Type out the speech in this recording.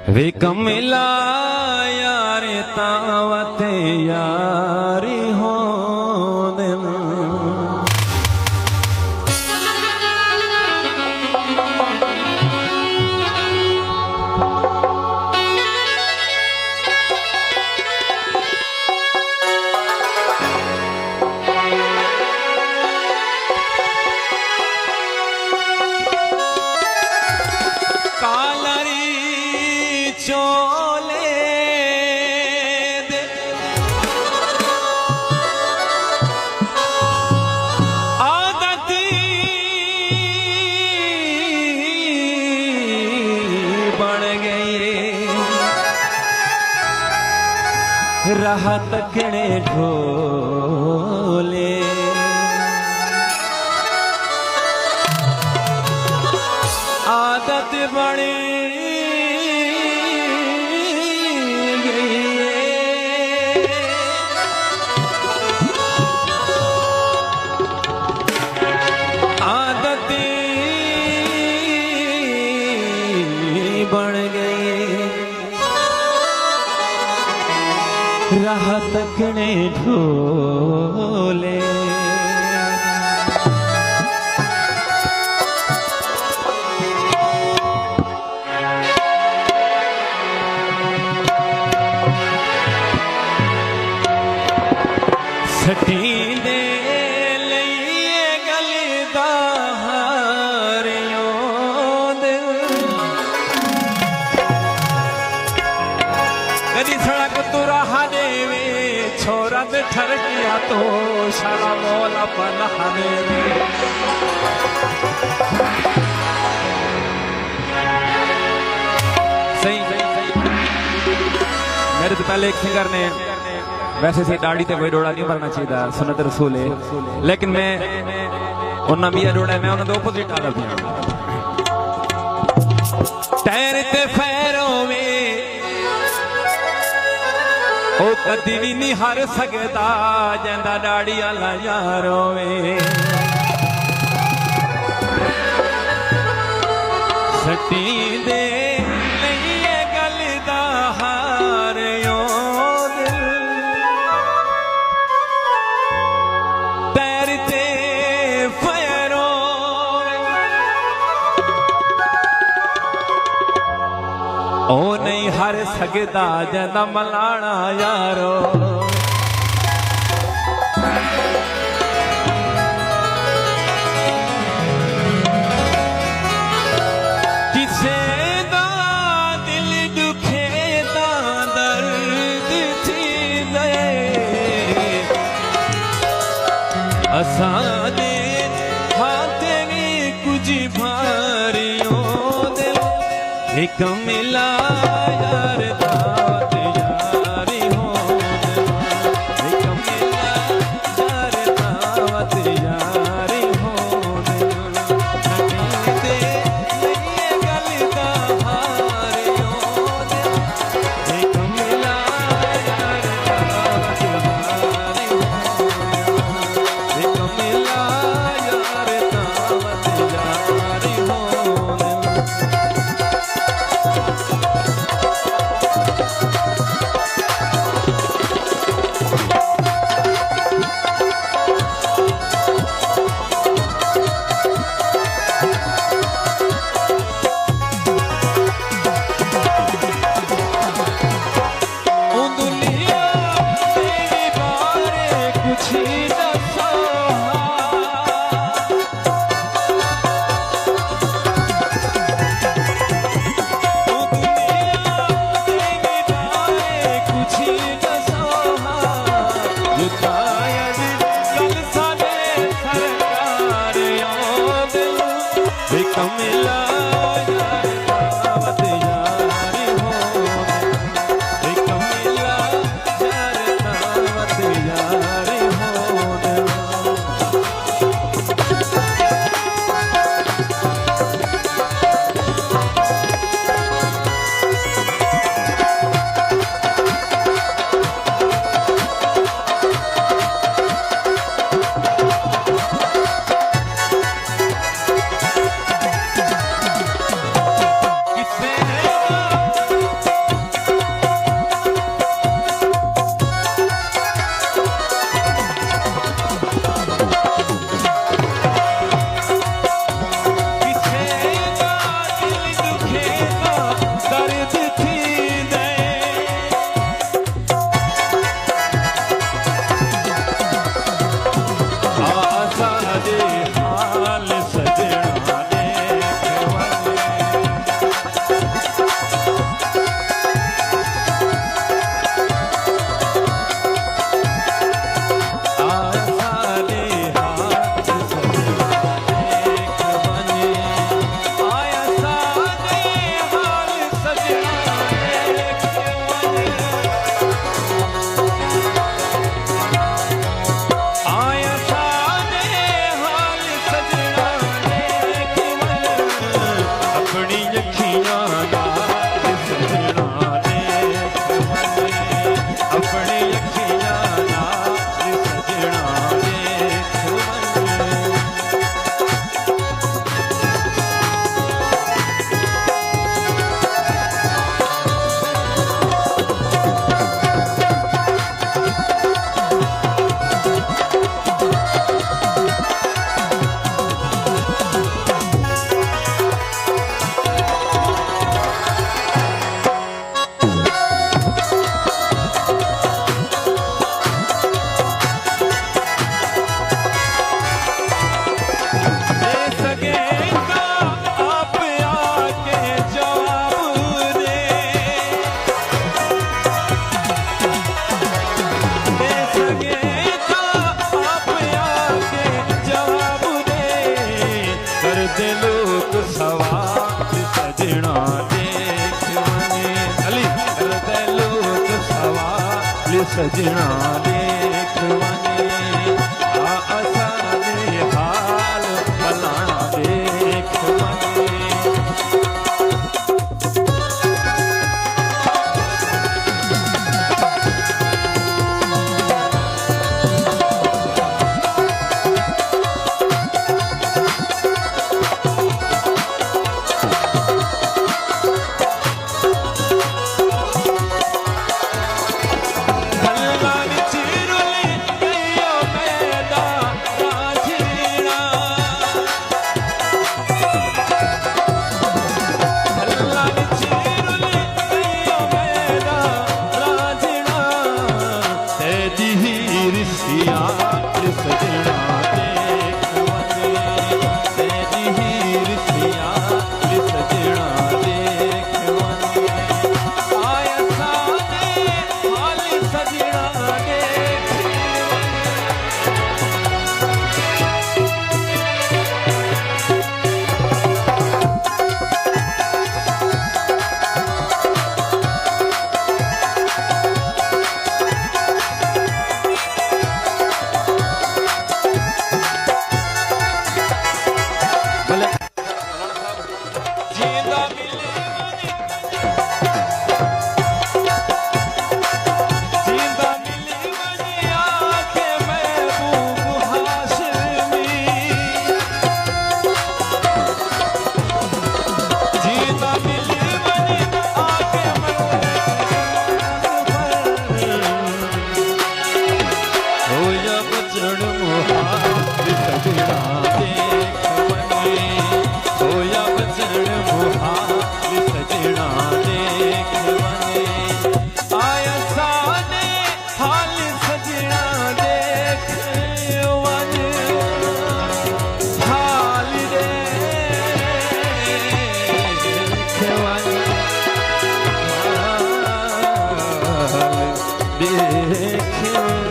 वे कमिला यार तावत यारी हो दिल चोले दे आदत बन गई राह तकने ढोले आदत बने बन गए राह तकने ढोले सटी दे लिए गलदा सड़क तू रहा देवे छोरा दे ठर किया तो शाला मौला पना देवे सही मेरे तो पहले एक सिंगर ने वैसे से दाढ़ी ते कोई डोड़ा नहीं भरना चाहिए सुन्नत रसूल है लेकिन मैं उन्ना मिया डोड़ा मैं उन्हें ऑपोजिट आ रहा तैरते फैरों में ओ कदी भी नहीं हर सकता जंदा दाड़ी आला यारों में सटी दे लिए गल दा हारियों दिल तैरते फैरों ओ नहीं हर सकता जंदा मलाना यारो किसे दा दिल दुखे दा दर्द थी दे असा दे हाथे में कुछ भारियों दिल एक मिला यार दावत यारी हो एक मिला यार दावत यारी हो दे ये गल दा हारियों दे एक मिला यार दावत यारी हो एक मिला यार दावत यारी हो सजना देख वने आ असांजे हाल भला देख वने देख